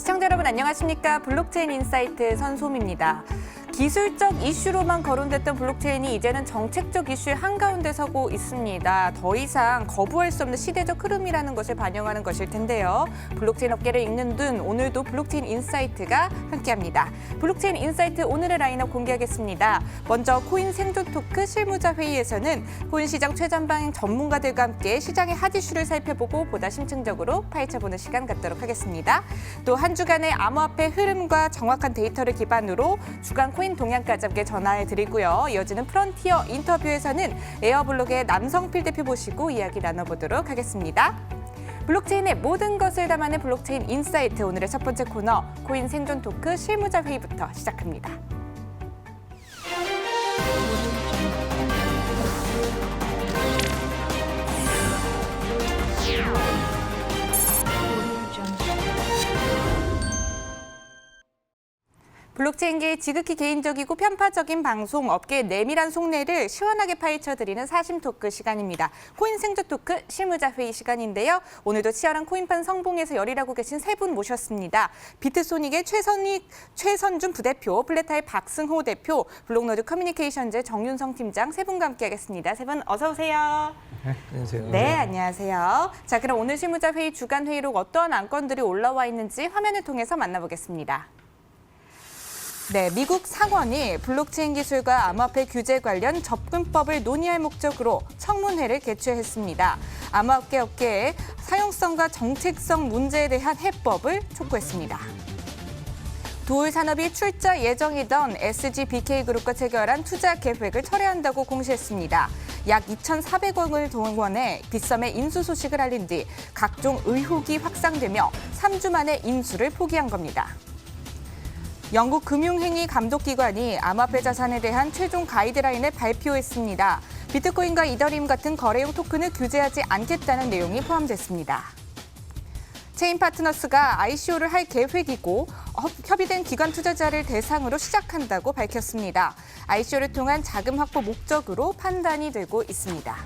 시청자 여러분 안녕하십니까? 블록체인 인사이트 선솜입니다. 기술적 이슈로만 거론됐던 블록체인이 이제는 정책적 이슈의 한가운데 서고 있습니다. 더 이상 거부할 수 없는 시대적 흐름이라는 것을 반영하는 것일 텐데요. 블록체인 업계를 읽는 눈, 오늘도 블록체인 인사이트가 함께합니다. 블록체인 인사이트 오늘의 라인업 공개하겠습니다. 먼저 코인 생존 토크 실무자 회의에서는 코인 시장 최전방 전문가들과 함께 시장의 핫 이슈를 살펴보고 보다 심층적으로 파헤쳐보는 시간 갖도록 하겠습니다. 또 한 주간의 암호화폐 흐름과 정확한 데이터를 기반으로 주간 코인 동향까지 함께 전화해드리고요. 이어지는 프론티어 인터뷰에서는 에어블록의 남성필 대표 모시고 이야기 나눠보도록 하겠습니다. 블록체인의 모든 것을 담아낸 블록체인 인사이트 오늘의 첫 번째 코너 코인 생존 토크 실무자 회의부터 시작합니다. 블록체인계의 지극히 개인적이고 편파적인 방송, 업계의 내밀한 속내를 시원하게 파헤쳐드리는 사심 토크 시간입니다. 코인 생존 토크 실무자 회의 시간인데요. 오늘도 치열한 코인판 성봉에서 열일하고 계신 세 분 모셨습니다. 비트소닉의 최선준 부대표, 플랫타의 박승호 대표, 블록노드 커뮤니케이션즈 정윤성 팀장 세 분과 함께하겠습니다. 세 분 어서 오세요. 네, 안녕하세요. 네, 안녕하세요. 자, 그럼 오늘 실무자 회의 주간 회의록 어떠한 안건들이 올라와 있는지 화면을 통해서 만나보겠습니다. 네, 미국 상원이 블록체인 기술과 암호화폐 규제 관련 접근법을 논의할 목적으로 청문회를 개최했습니다. 암호화폐 업계의 사용성과 정책성 문제에 대한 해법을 촉구했습니다. 도울 산업이 출자 예정이던 SGBK그룹과 체결한 투자 계획을 철회한다고 공시했습니다. 약 2,400억을 동원해 빗썸의 인수 소식을 알린 뒤 각종 의혹이 확산되며 3주 만에 인수를 포기한 겁니다. 영국 금융행위 감독기관이 암호화폐 자산에 대한 최종 가이드라인을 발표했습니다. 비트코인과 이더리움 같은 거래용 토큰을 규제하지 않겠다는 내용이 포함됐습니다. 체인파트너스가 ICO를 할 계획이고 협의된 기관 투자자를 대상으로 시작한다고 밝혔습니다. ICO를 통한 자금 확보 목적으로 판단이 되고 있습니다.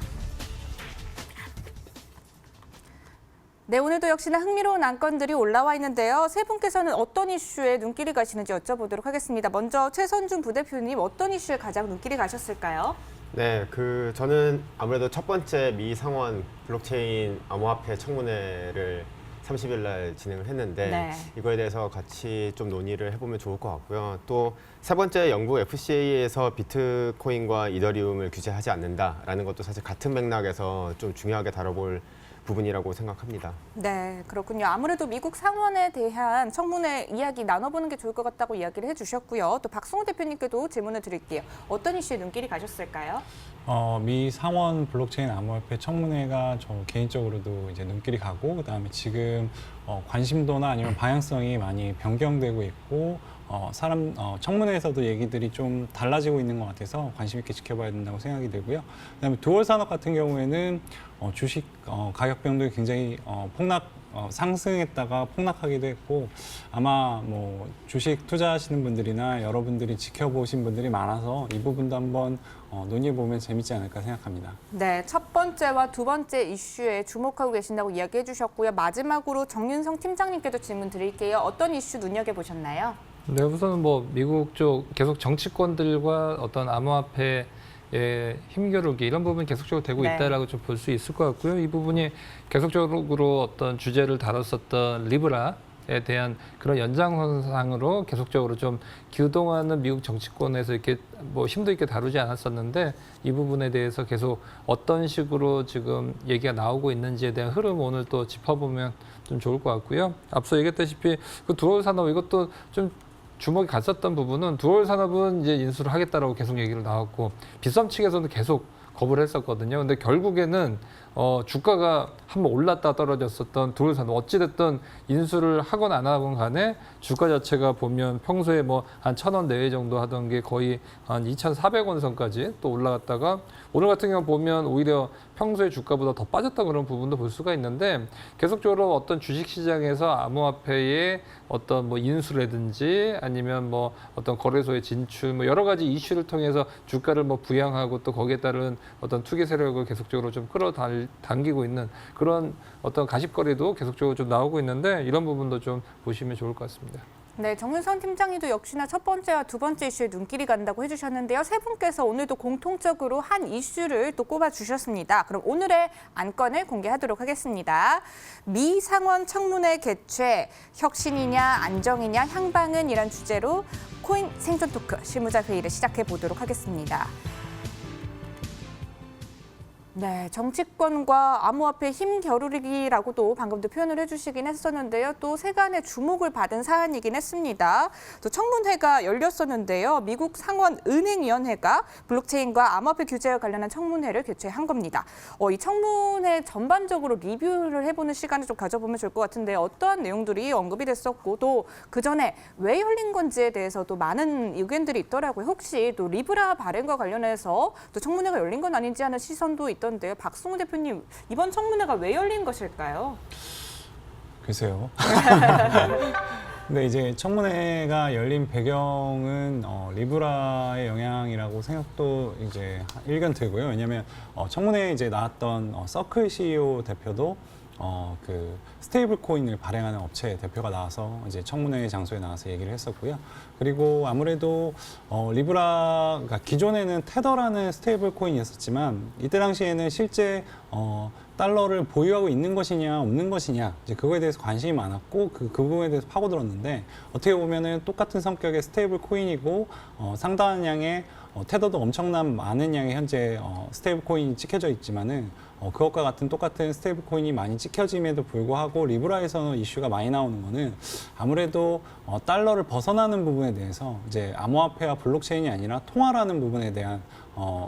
네, 오늘도 역시나 흥미로운 안건들이 올라와 있는데요. 세 분께서는 어떤 이슈에 눈길이 가시는지 여쭤보도록 하겠습니다. 먼저 최선준 부대표님, 어떤 이슈에 가장 눈길이 가셨을까요? 네, 저는 아무래도 첫 번째 미 상원 블록체인 암호화폐 청문회를 30일 날 진행을 했는데 네. 이거에 대해서 같이 좀 논의를 해보면 좋을 것 같고요. 또 세 번째 영국 FCA에서 비트코인과 이더리움을 규제하지 않는다라는 것도 사실 같은 맥락에서 좀 중요하게 다뤄볼 부분이라고 생각합니다. 네, 그렇군요. 아무래도 미국 상원에 대한 청문회 이야기 나눠보는 게 좋을 것 같다고 이야기를 해주셨고요. 또 박승호 대표님께도 질문을 드릴게요. 어떤 이슈에 눈길이 가셨을까요? 미 상원 블록체인 암호화폐 청문회가 저 개인적으로도 이제 눈길이 가고, 그다음에 지금 관심도나 아니면 방향성이 많이 변경되고 있고, 청문회에서도 얘기들이 좀 달라지고 있는 것 같아서 관심 있게 지켜봐야 된다고 생각이 들고요. 그다음에 두월 산업 같은 경우에는 주식 가격 변동이 굉장히 상승했다가 폭락하기도 했고, 아마 뭐 주식 투자하시는 분들이나 여러분들이 지켜보신 분들이 많아서 이 부분도 한번 논의해보면 재밌지 않을까 생각합니다. 네, 첫 번째와 두 번째 이슈에 주목하고 계신다고 이야기해 주셨고요. 마지막으로 정윤성 팀장님께도 질문 드릴게요. 어떤 이슈 눈여겨보셨나요? 네, 우선은 뭐 미국 쪽 계속 정치권들과 어떤 암호화폐의 힘겨루기 이런 부분이 계속적으로 되고 네. 있다라고 좀 볼 수 있을 것 같고요. 이 부분이 계속적으로 어떤 주제를 다뤘었던 리브라에 대한 그런 연장선상으로 계속적으로 좀 기동하는 미국 정치권에서 이렇게 뭐 힘도 있게 다루지 않았었는데 이 부분에 대해서 계속 어떤 식으로 지금 얘기가 나오고 있는지에 대한 흐름 오늘 또 짚어보면 좀 좋을 것 같고요. 앞서 얘기했다시피 그 두월 산업 이것도 좀 주목이 갔었던 부분은 두월 산업은 이제 인수를 하겠다라고 계속 얘기를 나왔고 빗썸 측에서는 계속 거부를 했었거든요. 근데 결국에는 주가가 한번 올랐다 떨어졌었던 두월 산업 어찌됐든 인수를 하건 안 하건 간에 주가 자체가 보면 평소에 뭐 한 1,000원 내외 정도 하던 게 거의 한 2,400원 선까지 또 올라갔다가 오늘 같은 경우 보면 오히려 평소에 주가보다 더 빠졌다 그런 부분도 볼 수가 있는데 계속적으로 어떤 주식시장에서 암호화폐의 어떤 뭐 인수라든지 아니면 뭐 어떤 거래소의 진출 뭐 여러 가지 이슈를 통해서 주가를 뭐 부양하고 또 거기에 따른 어떤 투기 세력을 계속적으로 좀 끌어달리 당기고 있는 그런 어떤 가십거리도 계속적으로 좀 나오고 있는데 이런 부분도 좀 보시면 좋을 것 같습니다. 네, 정윤선 팀장님도 역시나 첫 번째와 두 번째 이슈에 눈길이 간다고 해주셨는데요. 세 분께서 오늘도 공통적으로 한 이슈를 또 꼽아주셨습니다. 그럼 오늘의 안건을 공개하도록 하겠습니다. 미 상원 청문회 개최, 혁신이냐 안정이냐 향방은 이란 주제로 코인 생존 토크 실무자 회의를 시작해 보도록 하겠습니다. 네, 정치권과 암호화폐 힘겨루기라고도 방금도 표현을 해주시긴 했었는데요. 또 세간의 주목을 받은 사안이긴 했습니다. 또 청문회가 열렸었는데요. 미국 상원은행위원회가 블록체인과 암호화폐 규제와 관련한 청문회를 개최한 겁니다. 이 청문회 전반적으로 리뷰를 해보는 시간을 좀 가져보면 좋을 것 같은데 어떠한 내용들이 언급이 됐었고 또 그 전에 왜 열린 건지에 대해서도 많은 의견들이 있더라고요. 혹시 또 리브라 발행과 관련해서 또 청문회가 열린 건 아닌지 하는 시선도 있던데요. 박승우 대표님, 이번 청문회가 왜 열린 것일까요? 글쎄요. 근데 이제 청문회가 열린 배경은 리브라의 영향이라고 생각도 이제 일견 들고요. 왜냐하면 청문회에 이제 나왔던 서클 CEO 대표도 그 스테이블 코인을 발행하는 업체 대표가 나와서 이제 청문회 장소에 나와서 얘기를 했었고요. 그리고 아무래도 리브라, 그러니까 기존에는 테더라는 스테이블 코인이었었지만 이때 당시에는 실제 달러를 보유하고 있는 것이냐 없는 것이냐 이제 그거에 대해서 관심이 많았고 그 부분에 대해서 파고들었는데 어떻게 보면은 똑같은 성격의 스테이블 코인이고 상당한 양의 테더도 엄청난 많은 양의 현재 스테이블 코인이 찍혀져 있지만은 그것과 같은 똑같은 스테이블 코인이 많이 찍혀짐에도 불구하고 리브라에서는 이슈가 많이 나오는 거는 아무래도 달러를 벗어나는 부분에 대해서 이제 암호화폐와 블록체인이 아니라 통화라는 부분에 대한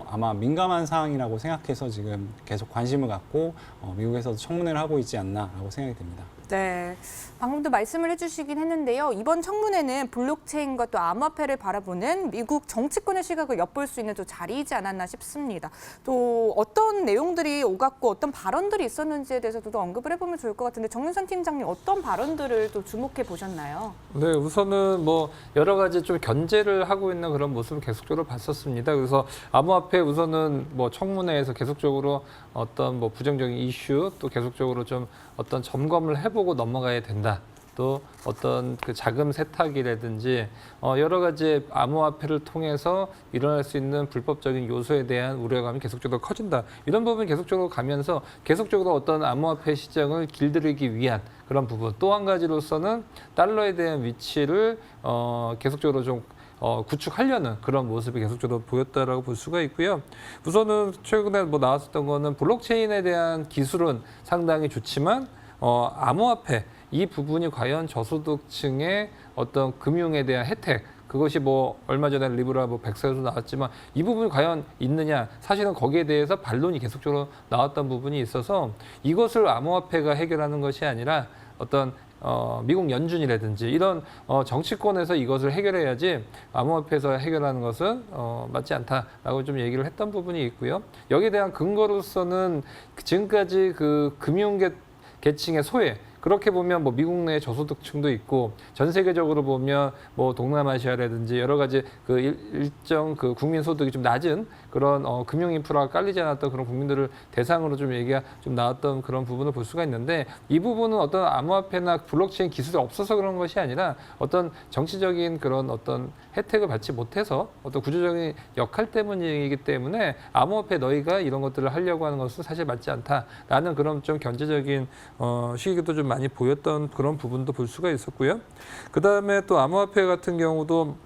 아마 민감한 사항이라고 생각해서 지금 계속 관심을 갖고 미국에서도 청문회를 하고 있지 않나라고 생각이 됩니다. 네, 방금도 말씀을 해주시긴 했는데요. 이번 청문회는 블록체인과 또 암호화폐를 바라보는 미국 정치권의 시각을 엿볼 수 있는 또 자리이지 않았나 싶습니다. 또 어떤 내용들이 오갔고 어떤 발언들이 있었는지에 대해서도 또 언급을 해보면 좋을 것 같은데 정윤선 팀장님 어떤 발언들을 또 주목해 보셨나요? 네, 우선은 뭐 여러 가지 좀 견제를 하고 있는 그런 모습을 계속적으로 봤었습니다. 그래서 암호화폐 우선은 뭐 청문회에서 계속적으로 어떤 뭐 부정적인 이슈 또 계속적으로 좀 어떤 점검을 해보고 넘어가야 된다. 또 어떤 그 자금 세탁이라든지 여러 가지 암호화폐를 통해서 일어날 수 있는 불법적인 요소에 대한 우려감이 계속적으로 커진다. 이런 부분이 계속적으로 가면서 계속적으로 어떤 암호화폐 시장을 길들이기 위한 그런 부분. 또 한 가지로서는 달러에 대한 위치를 계속적으로 좀 구축하려는 그런 모습이 계속적으로 보였다라고 볼 수가 있고요. 우선은 최근에 뭐 나왔었던 거는 블록체인에 대한 기술은 상당히 좋지만 암호화폐 이 부분이 과연 저소득층의 어떤 금융에 대한 혜택 그것이 뭐 얼마 전에 리브라 뭐 100세에서 나왔지만 이 부분이 과연 있느냐 사실은 거기에 대해서 반론이 계속적으로 나왔던 부분이 있어서 이것을 암호화폐가 해결하는 것이 아니라 어떤 미국 연준이라든지 이런 정치권에서 이것을 해결해야지 암호화폐에서 해결하는 것은 맞지 않다라고 좀 얘기를 했던 부분이 있고요. 여기에 대한 근거로서는 지금까지 그 금융계층의 소외 그렇게 보면 뭐 미국 내 저소득층도 있고 전 세계적으로 보면 뭐 동남아시아라든지 여러 가지 그 일정 그 국민 소득이 좀 낮은 그런 금융 인프라가 깔리지 않았던 그런 국민들을 대상으로 좀 얘기가 좀 나왔던 그런 부분을 볼 수가 있는데 이 부분은 어떤 암호화폐나 블록체인 기술이 없어서 그런 것이 아니라 어떤 정치적인 그런 어떤 혜택을 받지 못해서 어떤 구조적인 역할 때문이기 때문에 암호화폐 너희가 이런 것들을 하려고 하는 것은 사실 맞지 않다라는 그런 좀 견제적인 시기도 좀 많이 보였던 그런 부분도 볼 수가 있었고요. 그다음에 또 암호화폐 같은 경우도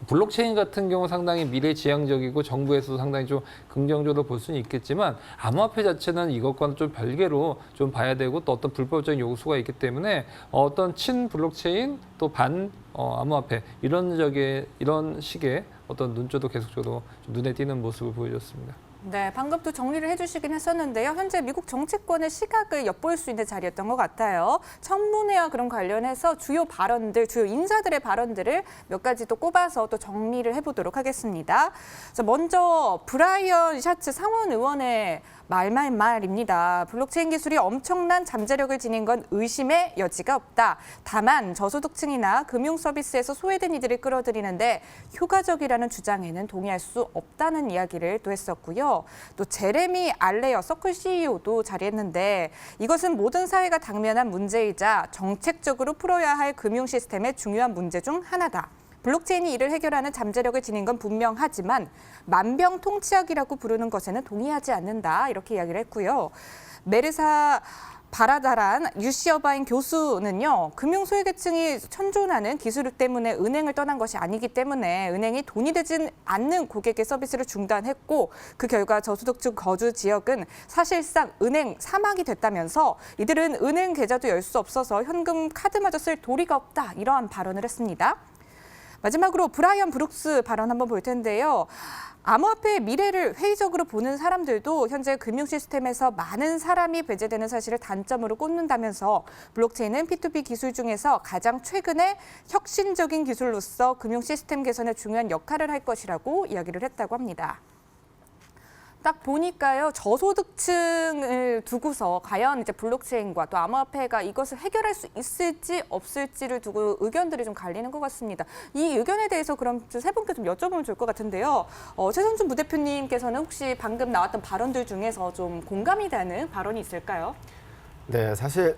블록체인 같은 경우 상당히 미래지향적이고 정부에서도 상당히 좀 긍정적으로 볼 수는 있겠지만 암호화폐 자체는 이것과는 좀 별개로 좀 봐야 되고 또 어떤 불법적인 요소가 있기 때문에 어떤 친 블록체인 또 반 암호화폐 이런 식의 어떤 눈조도 계속적으로 좀 눈에 띄는 모습을 보여줬습니다. 네, 방금 또 정리를 해주시긴 했었는데요. 현재 미국 정치권의 시각을 엿볼 수 있는 자리였던 것 같아요. 청문회와 그런 관련해서 주요 발언들, 주요 인사들의 발언들을 몇 가지 또 꼽아서 또 정리를 해보도록 하겠습니다. 자, 먼저 브라이언 샤츠 상원 의원의 말입니다. 블록체인 기술이 엄청난 잠재력을 지닌 건 의심의 여지가 없다. 다만 저소득층이나 금융 서비스에서 소외된 이들을 끌어들이는데 효과적이라는 주장에는 동의할 수 없다는 이야기를 또 했었고요. 있고요. 또 제레미 알레어 서클 CEO도 자리했는데 이것은 모든 사회가 당면한 문제이자 정책적으로 풀어야 할 금융 시스템의 중요한 문제 중 하나다. 블록체인이 이를 해결하는 잠재력을 지닌 건 분명하지만 만병통치약이라고 부르는 것에는 동의하지 않는다. 이렇게 이야기를 했고요. 메르사 바라다란 UC 어바인 교수는요, 금융 소외계층이 천존하는 기술 때문에 은행을 떠난 것이 아니기 때문에 은행이 돈이 되진 않는 고객의 서비스를 중단했고 그 결과 저소득층 거주 지역은 사실상 은행 사막이 됐다면서 이들은 은행 계좌도 열 수 없어서 현금 카드마저 쓸 도리가 없다 이러한 발언을 했습니다. 마지막으로 브라이언 브룩스 발언 한번 볼 텐데요. 암호화폐의 미래를 회의적으로 보는 사람들도 현재 금융 시스템에서 많은 사람이 배제되는 사실을 단점으로 꼽는다면서 블록체인은 P2P 기술 중에서 가장 최근에 혁신적인 기술로서 금융 시스템 개선에 중요한 역할을 할 것이라고 이야기를 했다고 합니다. 딱 보니까요, 저소득층을 두고서 과연 이제 블록체인과 또 암호화폐가 이것을 해결할 수 있을지 없을지를 두고 의견들이 좀 갈리는 것 같습니다. 이 의견에 대해서 그럼 세 분께 좀 여쭤보면 좋을 것 같은데요. 최선준 부대표님께서는 혹시 방금 나왔던 발언들 중에서 좀 공감이 되는 발언이 있을까요? 네, 사실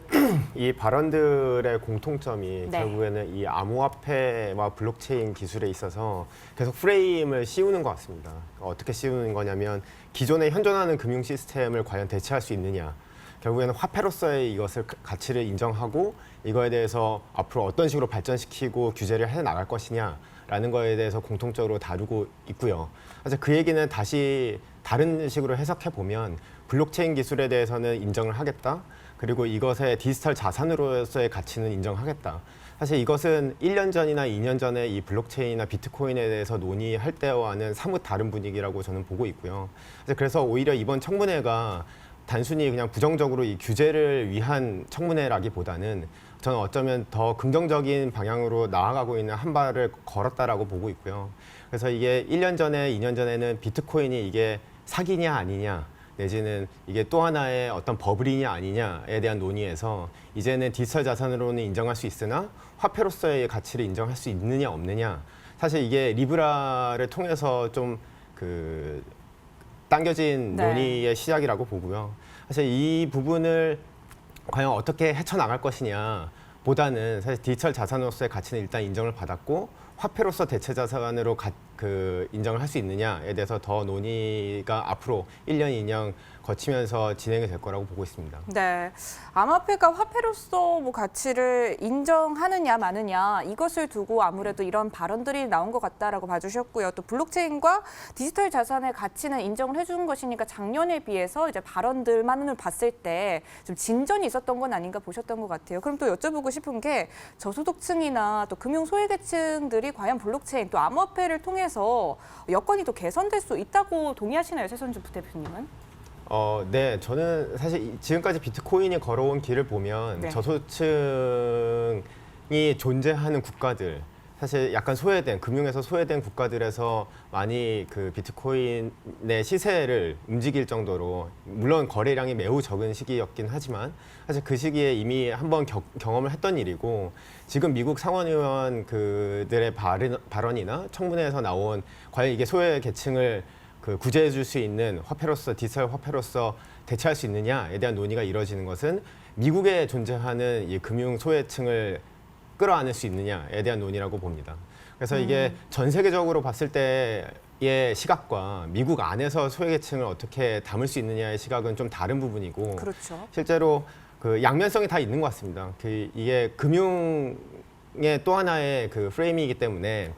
이 발언들의 공통점이 네. 결국에는 이 암호화폐와 블록체인 기술에 있어서 계속 프레임을 씌우는 것 같습니다. 어떻게 씌우는 거냐면 기존에 현존하는 금융 시스템을 과연 대체할 수 있느냐. 결국에는 화폐로서의 이것을 가치를 인정하고 이거에 대해서 앞으로 어떤 식으로 발전시키고 규제를 해 나갈 것이냐라는 거에 대해서 공통적으로 다루고 있고요. 사실 그 얘기는 다시 다른 식으로 해석해 보면 블록체인 기술에 대해서는 인정을 하겠다. 그리고 이것의 디지털 자산으로서의 가치는 인정하겠다. 사실 이것은 1년 전이나 2년 전에 이 블록체인이나 비트코인에 대해서 논의할 때와는 사뭇 다른 분위기라고 저는 보고 있고요. 그래서 오히려 이번 청문회가 단순히 그냥 부정적으로 이 규제를 위한 청문회라기보다는 저는 어쩌면 더 긍정적인 방향으로 나아가고 있는 한 발을 걸었다라고 보고 있고요. 그래서 이게 1년 전에, 2년 전에는 비트코인이 이게 사기냐 아니냐, 내지는 이게 또 하나의 어떤 버블이냐 아니냐에 대한 논의에서 이제는 디지털 자산으로는 인정할 수 있으나 화폐로서의 가치를 인정할 수 있느냐 없느냐. 사실 이게 리브라를 통해서 좀 당겨진 네. 논의의 시작이라고 보고요. 사실 이 부분을 과연 어떻게 헤쳐나갈 것이냐 보다는 사실 디지털 자산으로서의 가치는 일단 인정을 받았고 화폐로서 대체 자산으로 인정을 할 수 있느냐에 대해서 더 논의가 앞으로 1년, 2년 거치면서 진행이 될 거라고 보고 있습니다. 네, 암호화폐가 화폐로서 뭐 가치를 인정하느냐 마느냐 이것을 두고 아무래도 이런 발언들이 나온 것 같다라고 봐주셨고요. 또 블록체인과 디지털 자산의 가치는 인정을 해주는 것이니까 작년에 비해서 이제 발언들만을 봤을 때 좀 진전이 있었던 건 아닌가 보셨던 것 같아요. 그럼 또 여쭤보고 싶은 게 저소득층이나 또 금융 소외계층들이 과연 블록체인 또 암호화폐를 통해서 여건이 또 개선될 수 있다고 동의하시나요, 최선준 부대표님은? 네, 저는 사실 지금까지 비트코인이 걸어온 길을 보면 네. 저소득층이 존재하는 국가들, 사실 약간 소외된, 금융에서 소외된 국가들에서 많이 그 비트코인의 시세를 움직일 정도로, 물론 거래량이 매우 적은 시기였긴 하지만 사실 그 시기에 이미 한번 경험을 했던 일이고, 지금 미국 상원의원 그들의 발언이나 청문회에서 나온 과연 이게 소외 계층을 구제해 줄 수 있는 화폐로서, 디지털 화폐로서 대체할 수 있느냐에 대한 논의가 이루어지는 것은 미국에 존재하는 이 금융 소외층을 끌어안을 수 있느냐에 대한 논의라고 봅니다. 그래서 이게 전 세계적으로 봤을 때의 시각과 미국 안에서 소외계층을 어떻게 담을 수 있느냐의 시각은 좀 다른 부분이고, 그렇죠. 실제로 그 양면성이 다 있는 것 같습니다. 이게 금융의 또 하나의 그 프레임이기 때문에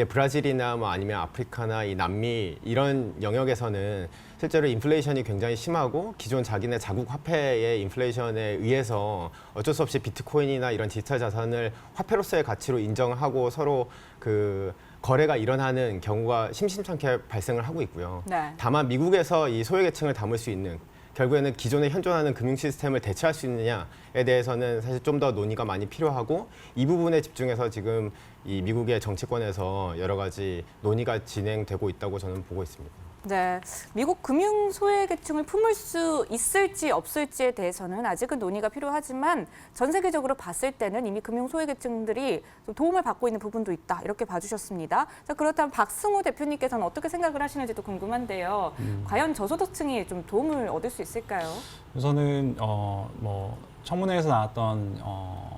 브라질이나 뭐 아니면 아프리카나 이 남미 이런 영역에서는 실제로 인플레이션이 굉장히 심하고 기존 자기네 자국 화폐의 인플레이션에 의해서 어쩔 수 없이 비트코인이나 이런 디지털 자산을 화폐로서의 가치로 인정하고 서로 그 거래가 일어나는 경우가 심심찮게 발생을 하고 있고요. 네. 다만 미국에서 이 소외계층을 담을 수 있는, 결국에는 기존에 현존하는 금융 시스템을 대체할 수 있느냐에 대해서는 사실 좀 더 논의가 많이 필요하고, 이 부분에 집중해서 지금 이 미국의 정치권에서 여러 가지 논의가 진행되고 있다고 저는 보고 있습니다. 네, 미국 금융 소외계층을 품을 수 있을지 없을지에 대해서는 아직은 논의가 필요하지만 전 세계적으로 봤을 때는 이미 금융 소외계층들이 좀 도움을 받고 있는 부분도 있다 이렇게 봐주셨습니다. 자, 그렇다면 박승호 대표님께서는 어떻게 생각을 하시는지도 궁금한데요. 과연 저소득층이 좀 도움을 얻을 수 있을까요? 우선은 뭐 청문회에서 나왔던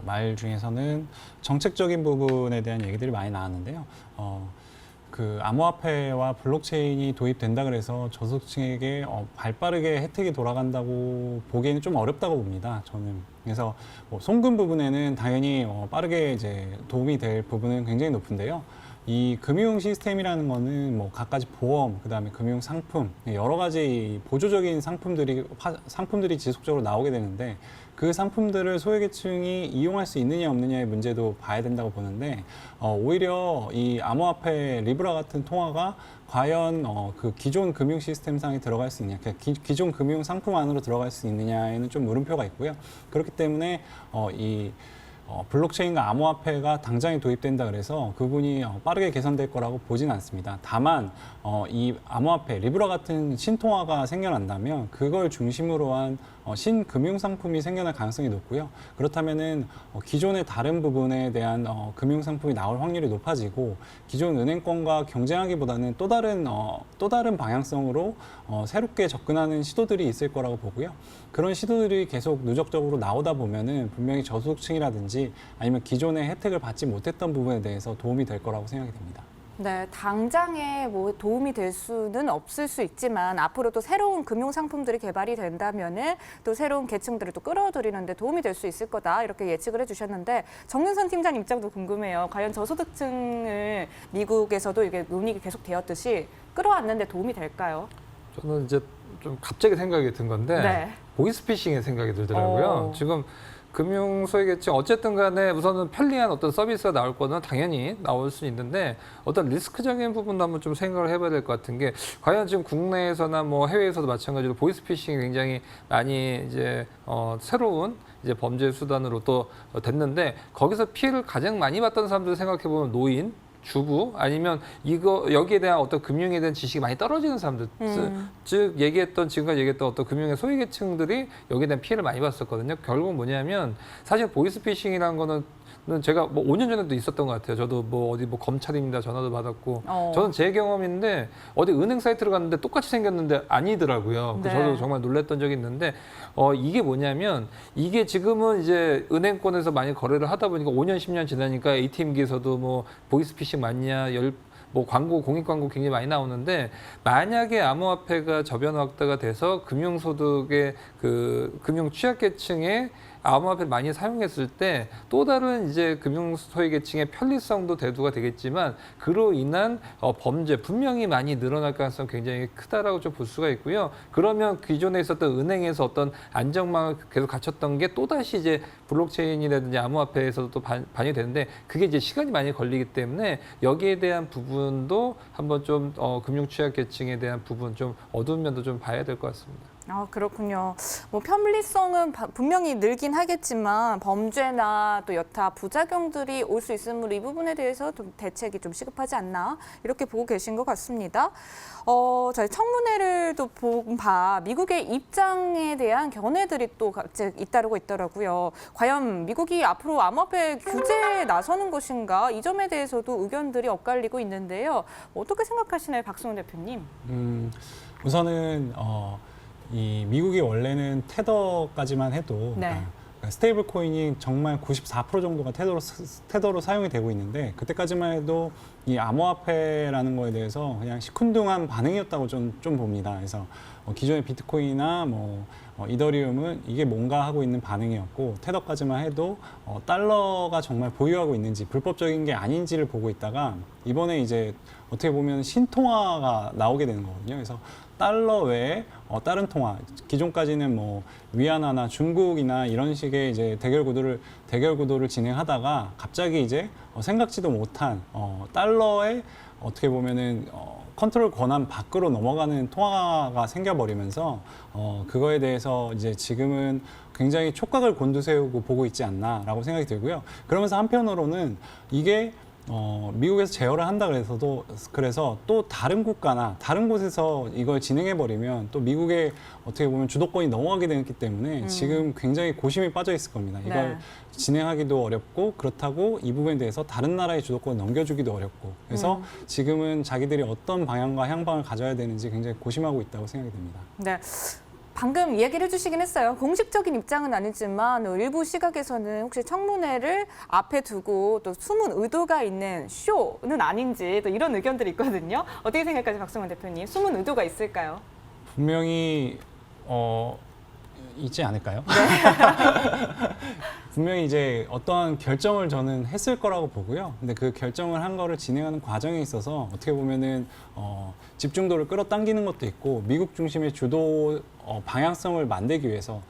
말 중에서는 정책적인 부분에 대한 얘기들이 많이 나왔는데요. 그 암호화폐와 블록체인이 도입된다 그래서 저소득층에게 발빠르게 혜택이 돌아간다고 보기에는 좀 어렵다고 봅니다. 저는 그래서 뭐 송금 부분에는 당연히 빠르게 이제 도움이 될 부분은 굉장히 높은데요. 이 금융 시스템이라는 거는 뭐 갖가지 보험, 그다음에 금융 상품, 여러 가지 보조적인 상품들이 지속적으로 나오게 되는데 그 상품들을 소외계층이 이용할 수 있느냐 없느냐의 문제도 봐야 된다고 보는데 오히려 이 암호화폐 리브라 같은 통화가 과연 그 기존 금융 시스템상에 들어갈 수 있느냐, 기존 금융 상품 안으로 들어갈 수 있느냐에는 좀 물음표가 있고요. 그렇기 때문에 블록체인과 암호화폐가 당장에 도입된다 그래서 그분이 빠르게 개선될 거라고 보진 않습니다. 다만 이 암호화폐, 리브라 같은 신통화가 생겨난다면 그걸 중심으로 한 신금융 상품이 생겨날 가능성이 높고요. 그렇다면은 기존의 다른 부분에 대한 금융 상품이 나올 확률이 높아지고 기존 은행권과 경쟁하기보다는 또 다른 방향성으로 새롭게 접근하는 시도들이 있을 거라고 보고요. 그런 시도들이 계속 누적적으로 나오다 보면은 분명히 저소득층이라든지 아니면 기존의 혜택을 받지 못했던 부분에 대해서 도움이 될 거라고 생각이 됩니다. 네, 당장에 뭐 도움이 될 수는 없을 수 있지만 앞으로 또 새로운 금융 상품들이 개발이 된다면은 또 새로운 계층들을 또 끌어들이는데 도움이 될 수 있을 거다 이렇게 예측을 해주셨는데 정윤선 팀장 입장도 궁금해요. 과연 저소득층을 미국에서도 이게 논의가 계속 되었듯이 끌어왔는데 도움이 될까요? 저는 이제 좀 갑자기 생각이 든 건데 네. 보이스피싱의 생각이 들더라고요. 지금 금융 소외계층 어쨌든 간에 우선은 편리한 어떤 서비스가 나올 거는 당연히 나올 수 있는데 어떤 리스크적인 부분도 한번 좀 생각을 해봐야 될 것 같은 게 과연 지금 국내에서나 뭐 해외에서도 마찬가지로 보이스피싱이 굉장히 많이 이제 새로운 이제 범죄 수단으로 또 됐는데 거기서 피해를 가장 많이 봤던 사람들 생각해 보면 노인, 주부 아니면 여기에 대한 어떤 금융에 대한 지식이 많이 떨어지는 사람들 즉 지금까지 얘기했던 어떤 금융의 소외계층들이 여기에 대한 피해를 많이 봤었거든요. 결국 뭐냐면 사실 보이스피싱이라는 거는 제가 뭐 5년 전에도 있었던 것 같아요. 저도 뭐 어디 뭐 검찰입니다 전화도 받았고 저는 제 경험인데 어디 은행 사이트를 갔는데 똑같이 생겼는데 아니더라고요. 네. 저도 정말 놀랐던 적이 있는데 이게 뭐냐면 이게 지금은 이제 은행권에서 많이 거래를 하다 보니까 5년 10년 지나니까 ATM기에서도 뭐 보이스피싱 맞냐 뭐 광고, 공익 광고 굉장히 많이 나오는데 만약에 암호화폐가 저변 확대가 돼서 금융소득의 그 금융 취약계층의 암호화폐를 많이 사용했을 때 또 다른 이제 금융 소외계층의 편리성도 대두가 되겠지만 그로 인한 범죄 분명히 많이 늘어날 가능성이 굉장히 크다라고 좀 볼 수가 있고요. 그러면 기존에 있었던 은행에서 어떤 안정망을 계속 갖췄던 게 또다시 이제 블록체인이라든지 암호화폐에서도 또 반영되는데 그게 이제 시간이 많이 걸리기 때문에 여기에 대한 부분도 한번 좀 금융 취약계층에 대한 부분 좀 어두운 면도 좀 봐야 될 것 같습니다. 그렇군요. 뭐 편리성은 분명히 늘긴 하겠지만 범죄나 또 여타 부작용들이 올 수 있으므로 이 부분에 대해서 좀 대책이 좀 시급하지 않나 이렇게 보고 계신 것 같습니다. 저희 청문회를 또 본 바 미국의 입장에 대한 견해들이 또 각각 잇따르고 있더라고요. 과연 미국이 앞으로 암호화폐 규제에 나서는 것인가 이 점에 대해서도 의견들이 엇갈리고 있는데요. 어떻게 생각하시나요, 박승호 대표님? 우선은 이 미국이 원래는 테더까지만 해도 네. 스테이블 코인이 정말 94% 정도가 테더로 사용이 되고 있는데 그때까지만 해도 이 암호화폐라는 거에 대해서 그냥 시큰둥한 반응이었다고 좀 봅니다. 그래서 기존의 비트코인이나 뭐 이더리움은 이게 뭔가 하고 있는 반응이었고 테더까지만 해도 달러가 정말 보유하고 있는지 불법적인 게 아닌지를 보고 있다가 이번에 이제 어떻게 보면 신통화가 나오게 되는 거거든요. 그래서 달러 외에 다른 통화, 기존까지는 뭐 위안화나 중국이나 이런 식의 이제 대결 구도를 진행하다가 갑자기 이제 생각지도 못한 달러의 어떻게 보면은 컨트롤 권한 밖으로 넘어가는 통화가 생겨버리면서 그거에 대해서 이제 지금은 굉장히 촉각을 곤두세우고 보고 있지 않나라고 생각이 들고요. 그러면서 한편으로는 이게 미국에서 제어를 한다 그래서 또 다른 국가나 다른 곳에서 이걸 진행해 버리면 또 미국의 어떻게 보면 주도권이 넘어가게 되기 때문에 지금 굉장히 고심이 빠져 있을 겁니다. 이걸 네. 진행하기도 어렵고 그렇다고 이 부분에 대해서 다른 나라의 주도권을 넘겨주기도 어렵고 그래서 지금은 자기들이 어떤 방향과 향방을 가져야 되는지 굉장히 고심하고 있다고 생각이 됩니다. 네. 방금 이야기를 해주시긴 했어요. 공식적인 입장은 아니지만 일부 시각에서는 혹시 청문회를 앞에 두고 또 숨은 의도가 있는 쇼는 아닌지 또 이런 의견들이 있거든요. 어떻게 생각하세요, 박성원 대표님? 숨은 의도가 있을까요? 분명히 있지 않을까요? 분명히 이제 어떠한 결정을 저는 했을 거라고 보고요. 근데 그 결정을 한 거를 진행하는 과정에 있어서 어떻게 보면은 집중도를 끌어당기는 것도 있고 미국 중심의 주도 방향성을 만들기 위해서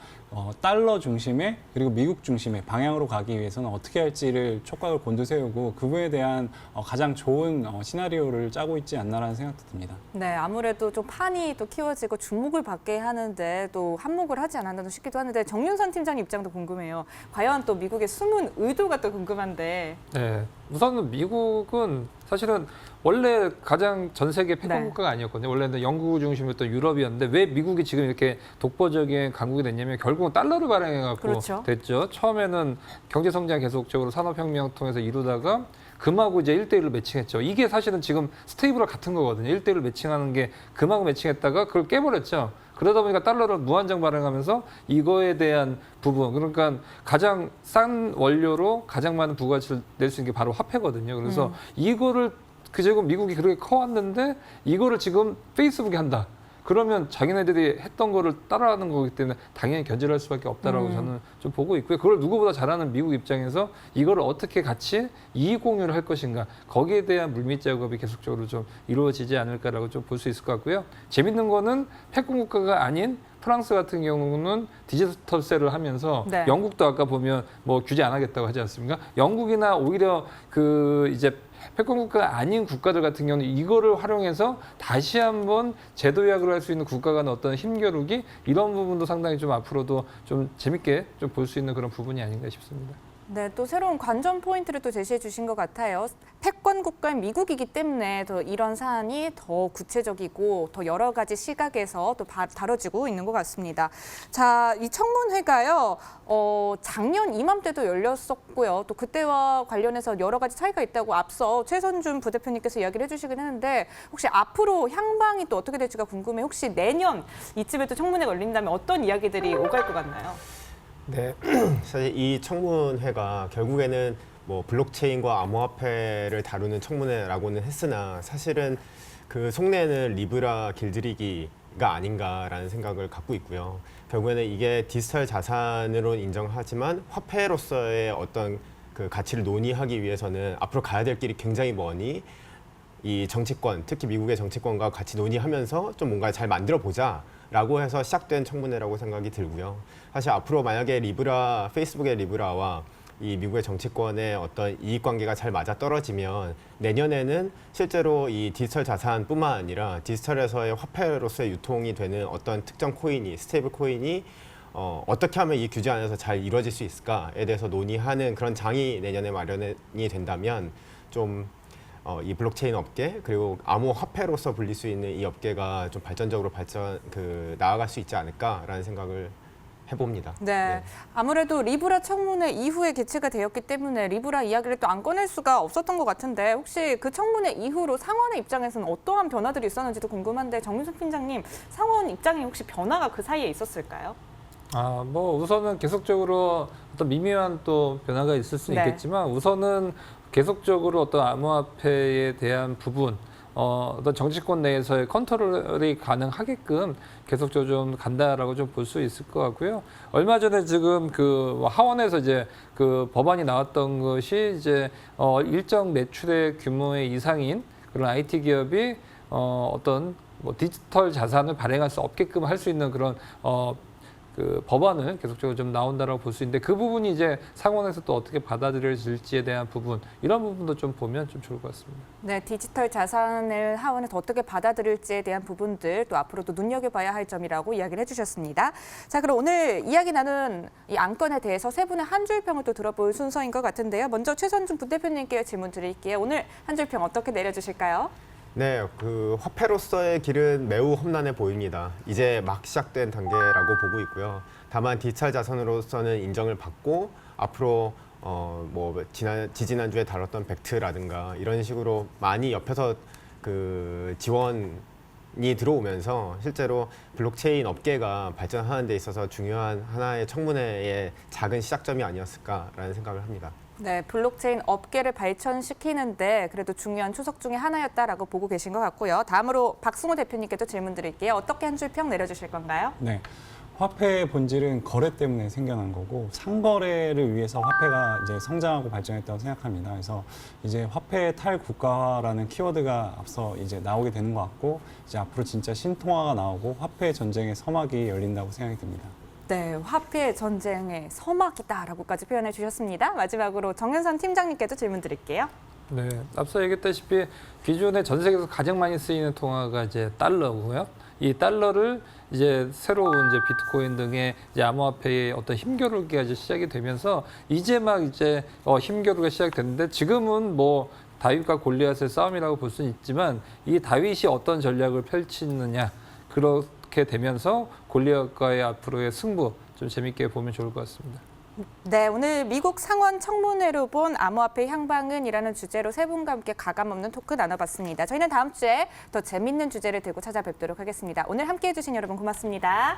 달러 중심의 그리고 미국 중심의 방향으로 가기 위해서는 어떻게 할지를 촉각을 곤두세우고 그거에 대한 가장 좋은 시나리오를 짜고 있지 않나라는 생각도 듭니다. 네, 아무래도 좀 판이 또 키워지고 주목을 받게 하는데 또 한몫을 하지 않았나 싶기도 하는데 정윤선 팀장 입장도 궁금해요. 과연 또 미국의 숨은 의도가 또 궁금한데. 네, 우선은 미국은 사실은 원래 가장 전 세계 패권 네. 국가가 아니었거든요. 원래는 영국 중심이었던 유럽이었는데 왜 미국이 지금 이렇게 독보적인 강국이 됐냐면 결국은 달러를 발행해갖고 그렇죠. 됐죠. 처음에는 경제 성장 계속적으로 산업혁명 통해서 이루다가 금하고 이제 1대1로 매칭했죠. 이게 사실은 지금 스테이블과 같은 거거든요. 1대1로 매칭하는 게 금하고 매칭했다가 그걸 깨버렸죠. 그러다 보니까 달러를 무한정 발행하면서 이거에 대한 부분, 그러니까 가장 싼 원료로 가장 많은 부가가치를 낼 수 있는 게 바로 화폐거든요. 그래서 이거를 그제고 미국이 그렇게 커왔는데 이거를 지금 페이스북이 한다. 그러면 자기네들이 했던 거를 따라하는 거기 때문에 당연히 견제를 할 수밖에 없다라고 저는 좀 보고 있고요. 그걸 누구보다 잘하는 미국 입장에서 이거를 어떻게 같이 이익 공유를 할 것인가 거기에 대한 물밑 작업이 계속적으로 좀 이루어지지 않을까라고 좀 볼 수 있을 것 같고요. 재밌는 거는 패권 국가가 아닌 프랑스 같은 경우는 디지털세를 하면서 네. 영국도 아까 보면 뭐 규제 안 하겠다고 하지 않습니까? 영국이나 오히려 그 이제 패권 국가가 아닌 국가들 같은 경우는 이거를 활용해서 다시 한번 제도 약을 할 수 있는 국가 간의 어떤 힘겨루기 이런 부분도 상당히 좀 앞으로도 좀 재밌게 좀 볼 수 있는 그런 부분이 아닌가 싶습니다. 네, 또 새로운 관전 포인트를 또 제시해 주신 것 같아요. 패권 국가인 미국이기 때문에 더 이런 사안이 더 구체적이고 더 여러 가지 시각에서 또 다뤄지고 있는 것 같습니다. 자, 이 청문회가요, 작년 이맘때도 열렸었고요. 또 그때와 관련해서 여러 가지 차이가 있다고 앞서 최선준 부대표님께서 이야기를 해주시긴 했는데 혹시 앞으로 향방이 또 어떻게 될지가 궁금해. 혹시 내년 이쯤에 또 청문회가 열린다면 어떤 이야기들이 오갈 것 같나요? 네, 사실 이 청문회가 결국에는 뭐 블록체인과 암호화폐를 다루는 청문회라고는 했으나 사실은 그 속내는 리브라 길들이기가 아닌가라는 생각을 갖고 있고요. 결국에는 이게 디지털 자산으로 인정하지만 화폐로서의 어떤 그 가치를 논의하기 위해서는 앞으로 가야 될 길이 굉장히 머니 이 정치권, 특히 미국의 정치권과 같이 논의하면서 좀 뭔가 잘 만들어 보자라고 해서 시작된 청문회라고 생각이 들고요. 사실 앞으로 만약에 리브라, 페이스북의 리브라와 이 미국의 정치권의 어떤 이익관계가 잘 맞아 떨어지면 내년에는 실제로 이 디지털 자산뿐만 아니라 디지털에서의 화폐로서의 유통이 되는 어떤 특정 코인이, 스테이블 코인이 어떻게 하면 이 규제 안에서 잘 이루어질 수 있을까에 대해서 논의하는 그런 장이 내년에 마련이 된다면 좀 이 블록체인 업계 그리고 암호화폐로서 불릴 수 있는 이 업계가 좀 발전적으로 나아갈 수 있지 않을까라는 생각을 해봅니다. 네. 아무래도 리브라 청문회 이후에 개최가 되었기 때문에 리브라 이야기를 또 안 꺼낼 수가 없었던 것 같은데 혹시 그 청문회 이후로 상원의 입장에서는 어떠한 변화들이 있었는지도 궁금한데 정윤석 팀장님, 상원 입장에 혹시 변화가 그 사이에 있었을까요? 뭐 우선은 계속적으로 어떤 미묘한 또 변화가 있을 수 네. 있겠지만 우선은 계속적으로 어떤 암호화폐에 대한 부분 어떤 정치권 내에서의 컨트롤이 가능하게끔 계속적으로 좀 간다라고 좀 볼 수 있을 것 같고요. 얼마 전에 지금 그 하원에서 이제 그 법안이 나왔던 것이 이제 일정 매출의 규모의 이상인 그런 IT 기업이 어떤 뭐 디지털 자산을 발행할 수 없게끔 할 수 있는 그런 그 법안을 계속적으로 좀 나온다라고 볼 수 있는데 그 부분이 이제 상원에서 또 어떻게 받아들여질지에 대한 부분 이런 부분도 좀 보면 좀 좋을 것 같습니다. 네, 디지털 자산을 하원에서 어떻게 받아들일지에 대한 부분들 또 앞으로도 눈여겨봐야 할 점이라고 이야기를 해주셨습니다. 자, 그럼 오늘 이야기 나눈 이 안건에 대해서 세 분의 한 줄 평을 또 들어볼 순서인 것 같은데요. 먼저 최선중 부대표님께 질문 드릴게요. 오늘 한 줄 평 어떻게 내려주실까요? 네, 그 화폐로서의 길은 매우 험난해 보입니다. 이제 막 시작된 단계라고 보고 있고요. 다만 디지털 자산으로서는 인정을 받고 앞으로 지지난주에 다뤘던 벡트라든가 이런 식으로 많이 옆에서 그 지원이 들어오면서 실제로 블록체인 업계가 발전하는 데 있어서 중요한 하나의 청문회의 작은 시작점이 아니었을까라는 생각을 합니다. 네, 블록체인 업계를 발전시키는데 그래도 중요한 초석 중에 하나였다라고 보고 계신 것 같고요. 다음으로 박승호 대표님께도 질문 드릴게요. 어떻게 한 줄 평 내려주실 건가요? 네. 화폐의 본질은 거래 때문에 생겨난 거고 상거래를 위해서 화폐가 이제 성장하고 발전했다고 생각합니다. 그래서 이제 화폐 탈국가화라는 키워드가 앞서 이제 나오게 되는 것 같고 이제 앞으로 진짜 신통화가 나오고 화폐 전쟁의 서막이 열린다고 생각이 듭니다. 네, 화폐 전쟁의 서막이다라고까지 표현해 주셨습니다. 마지막으로 정현선 팀장님께도 질문 드릴게요. 네, 앞서 얘기했다시피 기존에 전 세계에서 가장 많이 쓰이는 통화가 이제 달러고요. 이 달러를 이제 새로운 이제 비트코인 등의 이제 암호화폐의 어떤 힘겨루기가 이제 시작이 되면서 이제 막 이제 힘겨루기가 시작됐는데 지금은 뭐 다윗과 골리앗의 싸움이라고 볼 수는 있지만 이 다윗이 어떤 전략을 펼치느냐 그렇게 되면서 골리앗과의 앞으로의 승부 좀 재밌게 보면 좋을 것 같습니다. 네, 오늘 미국 상원 청문회로 본 암호화폐 향방은이라는 주제로 세 분과 함께 가감없는 토크 나눠봤습니다. 저희는 다음 주에 더 재밌는 주제를 들고 찾아뵙도록 하겠습니다. 오늘 함께해 주신 여러분 고맙습니다.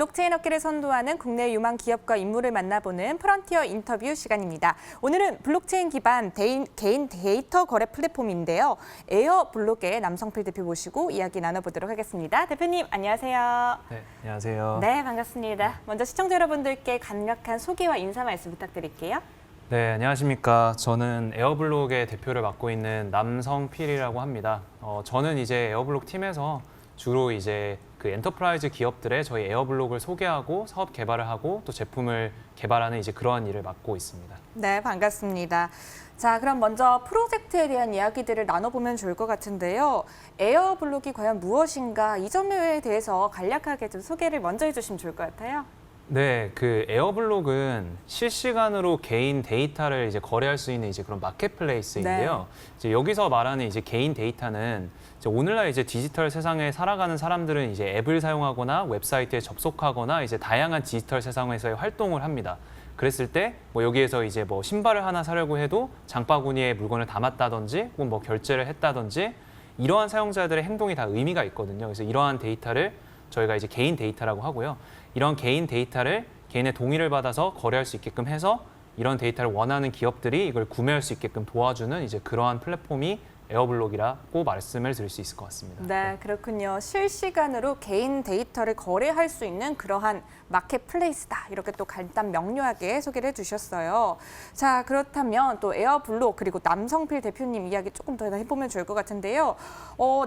블록체인 업계를 선도하는 국내 유망 기업과 인물을 만나보는 프론티어 인터뷰 시간입니다. 오늘은 블록체인 기반 개인 데이터 거래 플랫폼인데요. 에어블록의 남성필 대표 모시고 이야기 나눠보도록 하겠습니다. 대표님, 안녕하세요. 네, 안녕하세요. 네, 반갑습니다. 먼저 시청자 여러분들께 간략한 소개와 인사 말씀 부탁드릴게요. 네, 안녕하십니까. 저는 에어블록의 대표를 맡고 있는 남성필이라고 합니다. 저는 이제 에어블록 팀에서 주로 이제 그 엔터프라이즈 기업들의 저희 에어블록을 소개하고 사업 개발을 하고 또 제품을 개발하는 이제 그러한 일을 맡고 있습니다. 네, 반갑습니다. 자, 그럼 먼저 프로젝트에 대한 이야기들을 나눠보면 좋을 것 같은데요. 에어블록이 과연 무엇인가 이 점에 대해서 간략하게 좀 소개를 먼저 해주시면 좋을 것 같아요. 네, 그 에어블록은 실시간으로 개인 데이터를 이제 거래할 수 있는 이제 그런 마켓플레이스인데요. 이제 여기서 말하는 이제 개인 데이터는 이제 오늘날 이제 디지털 세상에 살아가는 사람들은 이제 앱을 사용하거나 웹사이트에 접속하거나 이제 다양한 디지털 세상에서의 활동을 합니다. 그랬을 때 뭐 여기에서 이제 뭐 신발을 하나 사려고 해도 장바구니에 물건을 담았다든지 혹은 뭐 결제를 했다든지 이러한 사용자들의 행동이 다 의미가 있거든요. 그래서 이러한 데이터를 저희가 이제 개인 데이터라고 하고요. 이런 개인 데이터를 개인의 동의를 받아서 거래할 수 있게끔 해서 이런 데이터를 원하는 기업들이 이걸 구매할 수 있게끔 도와주는 이제 그러한 플랫폼이 에어블록이라고 말씀을 드릴 수 있을 것 같습니다. 네, 그렇군요. 실시간으로 개인 데이터를 거래할 수 있는 그러한 마켓플레이스다. 이렇게 또 간단 명료하게 소개를 해주셨어요. 자, 그렇다면 또 에어블록 그리고 남성필 대표님 이야기 조금 더 해보면 좋을 것 같은데요.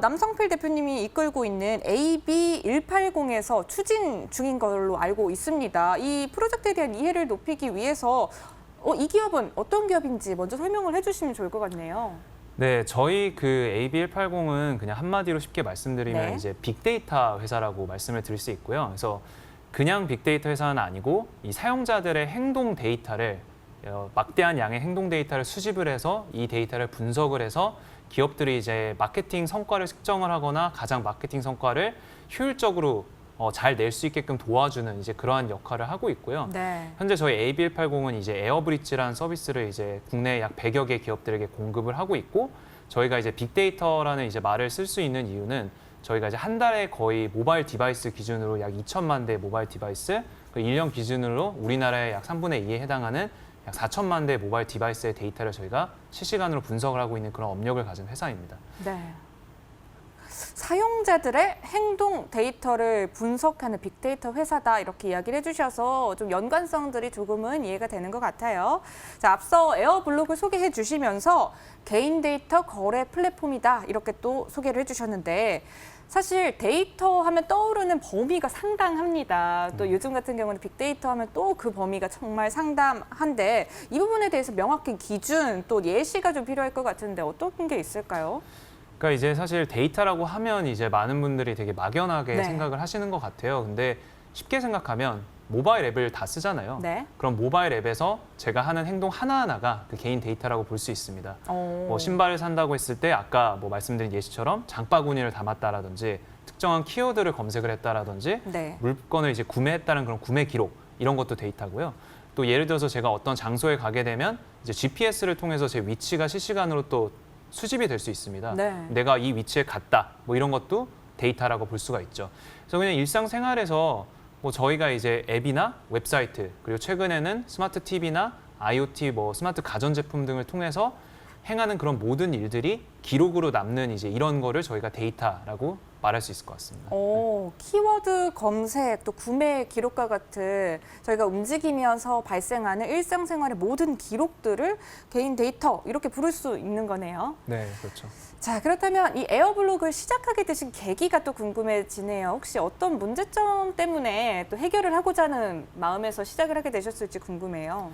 남성필 대표님이 이끌고 있는 AB180에서 추진 중인 걸로 알고 있습니다. 이 프로젝트에 대한 이해를 높이기 위해서 이 기업은 어떤 기업인지 먼저 설명을 해주시면 좋을 것 같네요. 네, 저희 그 AB180은 그냥 한마디로 쉽게 말씀드리면 네. 이제 빅데이터 회사라고 말씀을 드릴 수 있고요. 그래서 그냥 빅데이터 회사는 아니고 이 사용자들의 행동 데이터를 막대한 양의 행동 데이터를 수집을 해서 이 데이터를 분석을 해서 기업들이 이제 마케팅 성과를 측정을 하거나 가장 마케팅 성과를 효율적으로 잘 낼 수 있게끔 도와주는 이제 그러한 역할을 하고 있고요. 네. 현재 저희 AB180은 이제 에어브릿지라는 서비스를 이제 국내 약 100여 개 기업들에게 공급을 하고 있고 저희가 이제 빅데이터라는 이제 말을 쓸 수 있는 이유는 저희가 이제 한 달에 거의 모바일 디바이스 기준으로 약 2천만 대 모바일 디바이스, 그 1년 기준으로 우리나라의 약 3분의 2에 해당하는 약 4천만 대 모바일 디바이스의 데이터를 저희가 실시간으로 분석을 하고 있는 그런 업력을 가진 회사입니다. 네. 사용자들의 행동 데이터를 분석하는 빅데이터 회사다 이렇게 이야기를 해주셔서 좀 연관성들이 조금은 이해가 되는 것 같아요. 자, 앞서 에어블록을 소개해 주시면서 개인 데이터 거래 플랫폼이다 이렇게 또 소개를 해주셨는데 사실 데이터 하면 떠오르는 범위가 상당합니다. 또 요즘 같은 경우는 빅데이터 하면 또 그 범위가 정말 상당한데 이 부분에 대해서 명확한 기준 또 예시가 좀 필요할 것 같은데 어떤 게 있을까요? 그러니까 이제 사실 데이터라고 하면 이제 많은 분들이 되게 막연하게 네. 생각을 하시는 것 같아요. 근데 쉽게 생각하면 모바일 앱을 다 쓰잖아요. 네. 그럼 모바일 앱에서 제가 하는 행동 하나하나가 그 개인 데이터라고 볼 수 있습니다. 뭐 신발을 산다고 했을 때 아까 뭐 말씀드린 예시처럼 장바구니를 담았다라든지 특정한 키워드를 검색을 했다라든지 네. 물건을 이제 구매했다는 그런 구매 기록 이런 것도 데이터고요. 또 예를 들어서 제가 어떤 장소에 가게 되면 이제 GPS를 통해서 제 위치가 실시간으로 또 수집이 될 수 있습니다. 네. 내가 이 위치에 갔다 뭐 이런 것도 데이터라고 볼 수가 있죠. 그래서 그냥 일상생활에서 뭐 저희가 이제 앱이나 웹사이트 그리고 최근에는 스마트 TV나 IoT 뭐 스마트 가전제품 등을 통해서 행하는 그런 모든 일들이 기록으로 남는 이제 이런 거를 저희가 데이터라고 말할 수 있을 것 같습니다. 키워드 검색, 또 구매 기록과 같은 저희가 움직이면서 발생하는 일상생활의 모든 기록들을 개인 데이터 이렇게 부를 수 있는 거네요. 네, 그렇죠. 자, 그렇다면 이 에어블록을 시작하게 되신 계기가 또 궁금해지네요. 혹시 어떤 문제점 때문에 또 해결을 하고자 하는 마음에서 시작을 하게 되셨을지 궁금해요.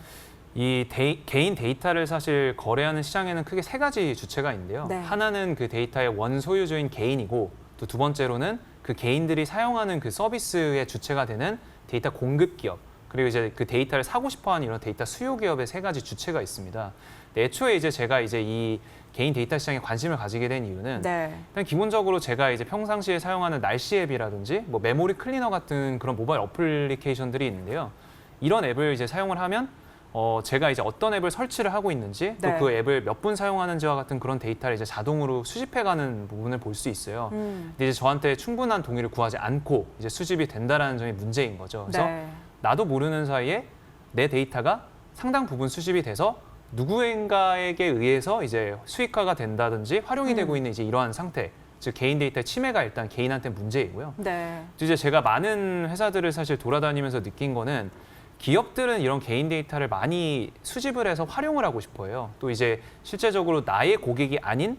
이 개인 데이터를 사실 거래하는 시장에는 크게 세 가지 주체가 있는데요. 네. 하나는 그 데이터의 원소유주인 개인이고 또 두 번째로는 그 개인들이 사용하는 그 서비스의 주체가 되는 데이터 공급 기업 그리고 이제 그 데이터를 사고 싶어하는 이런 데이터 수요 기업의 세 가지 주체가 있습니다. 애초에 이제 제가 이제 이 개인 데이터 시장에 관심을 가지게 된 이유는 네. 일단 기본적으로 제가 이제 평상시에 사용하는 날씨 앱이라든지 뭐 메모리 클리너 같은 그런 모바일 어플리케이션들이 있는데요. 이런 앱을 이제 사용을 하면 제가 이제 어떤 앱을 설치를 하고 있는지 네. 또 그 앱을 몇 분 사용하는지와 같은 그런 데이터를 이제 자동으로 수집해가는 부분을 볼 수 있어요. 근데 이제 저한테 충분한 동의를 구하지 않고 이제 수집이 된다라는 점이 문제인 거죠. 그래서 네. 나도 모르는 사이에 내 데이터가 상당 부분 수집이 돼서 누구인가에게 의해서 이제 수익화가 된다든지 활용이 되고 있는 이제 이러한 상태, 즉 개인 데이터의 침해가 일단 개인한테 문제이고요. 네. 이제 제가 많은 회사들을 사실 돌아다니면서 느낀 거는 기업들은 이런 개인 데이터를 많이 수집을 해서 활용을 하고 싶어 해요. 또 이제 실제적으로 나의 고객이 아닌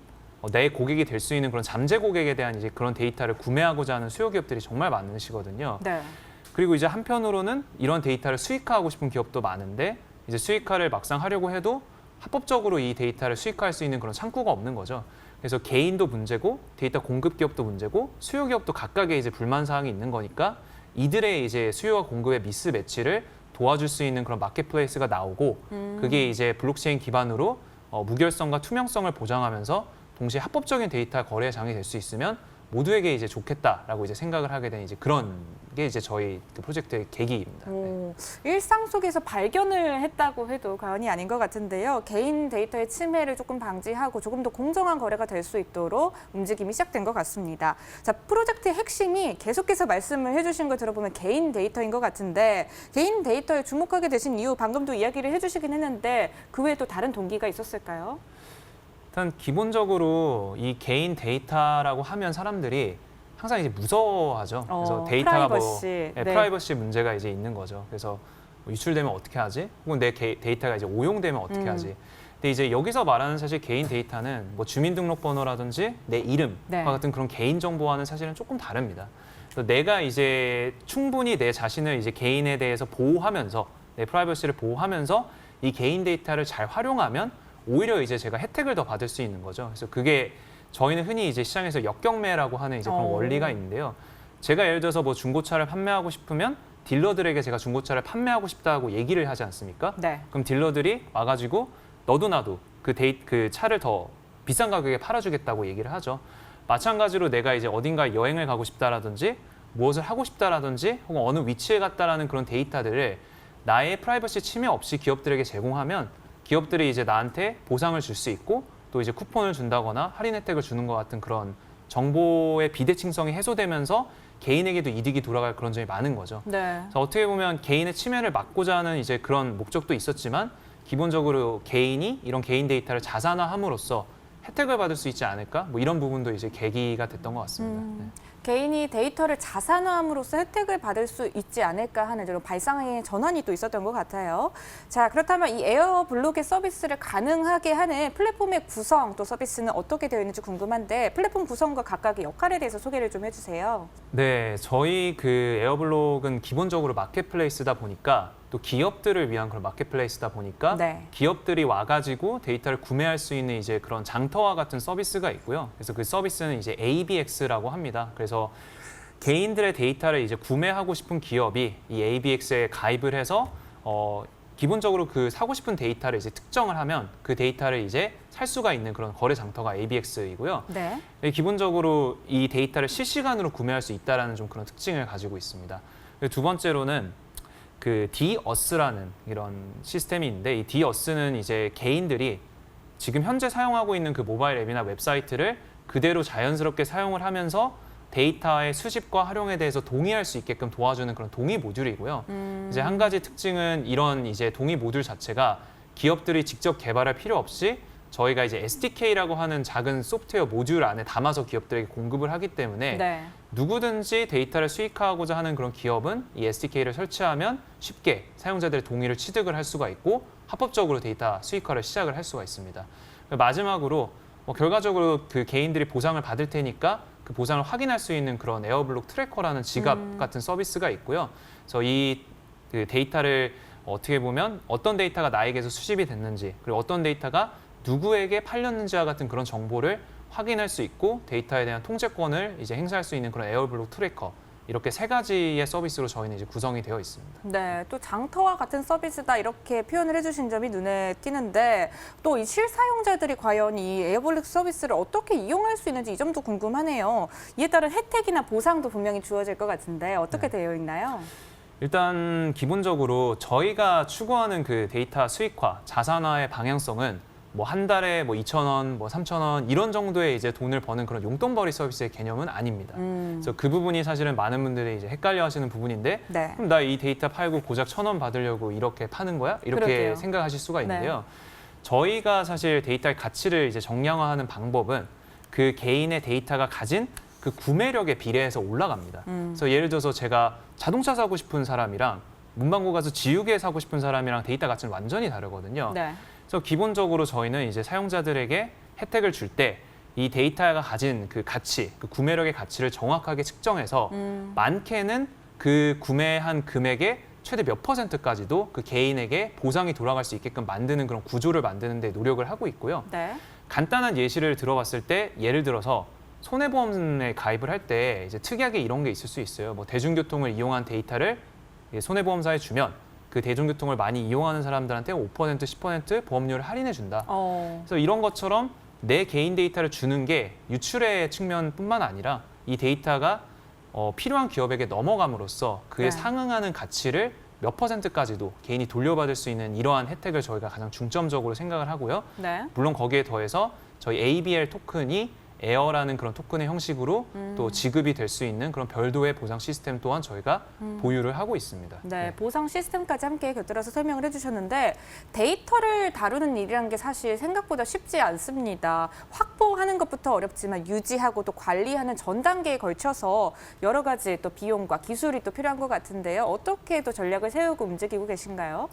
내 고객이 될 수 있는 그런 잠재 고객에 대한 이제 그런 데이터를 구매하고자 하는 수요 기업들이 정말 많으시거든요. 네. 그리고 이제 한편으로는 이런 데이터를 수익화하고 싶은 기업도 많은데 이제 수익화를 막상 하려고 해도 합법적으로 이 데이터를 수익화할 수 있는 그런 창구가 없는 거죠. 그래서 개인도 문제고 데이터 공급 기업도 문제고 수요 기업도 각각의 이제 불만 사항이 있는 거니까 이들의 이제 수요와 공급의 미스매치를 도와줄 수 있는 그런 마켓플레이스가 나오고 그게 이제 블록체인 기반으로 무결성과 투명성을 보장하면서 동시에 합법적인 데이터 거래 장이 될 수 있으면 모두에게 이제 좋겠다라고 이제 생각을 하게 된 이제 그런 게 이제 저희 그 프로젝트의 계기입니다. 네. 오, 일상 속에서 발견을 했다고 해도 과언이 아닌 것 같은데요. 개인 데이터의 침해를 조금 방지하고 조금 더 공정한 거래가 될 수 있도록 움직임이 시작된 것 같습니다. 자, 프로젝트의 핵심이 계속해서 말씀을 해주신 거 들어보면 개인 데이터인 것 같은데 개인 데이터에 주목하게 되신 이유 방금도 이야기를 해주시긴 했는데 그 외에 또 다른 동기가 있었을까요? 일단 기본적으로 이 개인 데이터라고 하면 사람들이 항상 이제 무서워하죠. 그래서 데이터가 프라이버시. 네. 프라이버시 문제가 이제 있는 거죠. 그래서 뭐 유출되면 어떻게 하지? 혹은 내 데이터가 이제 오용되면 어떻게 하지? 근데 이제 여기서 말하는 사실 개인 데이터는 뭐 주민등록번호라든지 내 이름과 네. 같은 그런 개인 정보와는 사실은 조금 다릅니다. 그래서 내가 이제 충분히 내 자신을 이제 개인에 대해서 보호하면서 내 프라이버시를 보호하면서 이 개인 데이터를 잘 활용하면 오히려 이제 제가 혜택을 더 받을 수 있는 거죠. 그래서 그게 저희는 흔히 이제 시장에서 역경매라고 하는 이제 그런 원리가 있는데요. 제가 예를 들어서 뭐 중고차를 판매하고 싶으면 딜러들에게 제가 중고차를 판매하고 싶다고 얘기를 하지 않습니까? 네. 그럼 딜러들이 와가지고 너도 나도 그 차를 더 비싼 가격에 팔아주겠다고 얘기를 하죠. 마찬가지로 내가 이제 어딘가 여행을 가고 싶다라든지 무엇을 하고 싶다라든지 혹은 어느 위치에 갔다라는 그런 데이터들을 나의 프라이버시 침해 없이 기업들에게 제공하면 기업들이 이제 나한테 보상을 줄 수 있고 또 이제 쿠폰을 준다거나 할인 혜택을 주는 것 같은 그런 정보의 비대칭성이 해소되면서 개인에게도 이득이 돌아갈 그런 점이 많은 거죠. 네. 그래서 어떻게 보면 개인의 침해를 막고자 하는 이제 그런 목적도 있었지만 기본적으로 개인이 이런 개인 데이터를 자산화함으로써 혜택을 받을 수 있지 않을까? 뭐 이런 부분도 이제 계기가 됐던 것 같습니다. 네. 개인이 데이터를 자산화함으로써 혜택을 받을 수 있지 않을까 하는 이런 발상의 전환이 또 있었던 것 같아요. 자, 그렇다면 이 에어블록의 서비스를 가능하게 하는 플랫폼의 구성 또 서비스는 어떻게 되어 있는지 궁금한데 플랫폼 구성과 각각의 역할에 대해서 소개를 좀 해주세요. 네, 저희 그 에어블록은 기본적으로 마켓플레이스다 보니까 또 기업들을 위한 그런 마켓플레이스다 보니까 네. 기업들이 와가지고 데이터를 구매할 수 있는 이제 그런 장터와 같은 서비스가 있고요. 그래서 그 서비스는 이제 ABX라고 합니다. 그래서 개인들의 데이터를 이제 구매하고 싶은 기업이 이 ABX에 가입을 해서 기본적으로 그 사고 싶은 데이터를 이제 특정을 하면 그 데이터를 이제 살 수가 있는 그런 거래 장터가 ABX이고요. 네. 기본적으로 이 데이터를 실시간으로 구매할 수 있다라는 좀 그런 특징을 가지고 있습니다. 두 번째로는 그 D-US라는 이런 시스템이 있는데 이 D-US는 이제 개인들이 지금 현재 사용하고 있는 그 모바일 앱이나 웹사이트를 그대로 자연스럽게 사용을 하면서 데이터의 수집과 활용에 대해서 동의할 수 있게끔 도와주는 그런 동의 모듈이고요. 이제 한 가지 특징은 이런 이제 동의 모듈 자체가 기업들이 직접 개발할 필요 없이 저희가 이제 SDK라고 하는 작은 소프트웨어 모듈 안에 담아서 기업들에게 공급을 하기 때문에 네. 누구든지 데이터를 수익화하고자 하는 그런 기업은 이 SDK를 설치하면 쉽게 사용자들의 동의를 취득을 할 수가 있고 합법적으로 데이터 수익화를 시작을 할 수가 있습니다. 마지막으로 결과적으로 그 개인들이 보상을 받을 테니까 그 보상을 확인할 수 있는 그런 에어블록 트래커라는 지갑 같은 서비스가 있고요. 그래서 이 그 데이터를 어떻게 보면 어떤 데이터가 나에게서 수집이 됐는지 그리고 어떤 데이터가 누구에게 팔렸는지와 같은 그런 정보를 확인할 수 있고 데이터에 대한 통제권을 이제 행사할 수 있는 그런 에어블록 트래커 이렇게 세 가지의 서비스로 저희는 이제 구성이 되어 있습니다. 네, 또 장터와 같은 서비스다 이렇게 표현을 해주신 점이 눈에 띄는데 또 이 실사용자들이 과연 이 에어블록 서비스를 어떻게 이용할 수 있는지 이 점도 궁금하네요. 이에 따른 혜택이나 보상도 분명히 주어질 것 같은데 어떻게 되어 있나요? 일단 기본적으로 저희가 추구하는 그 데이터 수익화, 자산화의 방향성은 뭐 한 달에 뭐 2,000원, 뭐 3,000원 이런 정도의 이제 돈을 버는 그런 용돈벌이 서비스의 개념은 아닙니다. 그래서 그 부분이 사실은 많은 분들이 이제 헷갈려하시는 부분인데, 네. 그럼 나 이 데이터 팔고 고작 1,000원 받으려고 이렇게 파는 거야? 이렇게 그러게요. 생각하실 수가 네. 있는데요. 저희가 사실 데이터의 가치를 이제 정량화하는 방법은 그 개인의 데이터가 가진 그 구매력에 비례해서 올라갑니다. 그래서 예를 들어서 제가 자동차 사고 싶은 사람이랑 문방구 가서 지우개 사고 싶은 사람이랑 데이터 가치는 완전히 다르거든요. 네. 그래서 기본적으로 저희는 이제 사용자들에게 혜택을 줄 때 이 데이터가 가진 그 가치, 그 구매력의 가치를 정확하게 측정해서 많게는 그 구매한 금액의 최대 몇 %까지도 그 개인에게 보상이 돌아갈 수 있게끔 만드는 그런 구조를 만드는 데 노력을 하고 있고요. 네. 간단한 예시를 들어봤을 때 예를 들어서 손해보험에 가입을 할 때 이제 특이하게 이런 게 있을 수 있어요. 뭐 대중교통을 이용한 데이터를 손해보험사에 주면 그 대중교통을 많이 이용하는 사람들한테 5%, 10% 보험료를 할인해 준다. 그래서 이런 것처럼 내 개인 데이터를 주는 게 유출의 측면뿐만 아니라 이 데이터가 필요한 기업에게 넘어감으로써 그에 네. 상응하는 가치를 몇 %까지도 개인이 돌려받을 수 있는 이러한 혜택을 저희가 가장 중점적으로 생각을 하고요. 네. 물론 거기에 더해서 저희 ABL 토큰이 에어라는 그런 토큰의 형식으로 또 지급이 될 수 있는 그런 별도의 보상 시스템 또한 저희가 보유를 하고 있습니다. 네, 보상 시스템까지 함께 곁들여서 설명을 해주셨는데 데이터를 다루는 일이라는 게 사실 생각보다 쉽지 않습니다. 확보하는 것부터 어렵지만 유지하고 또 관리하는 전 단계에 걸쳐서 여러 가지 또 비용과 기술이 또 필요한 것 같은데요. 어떻게 또 전략을 세우고 움직이고 계신가요?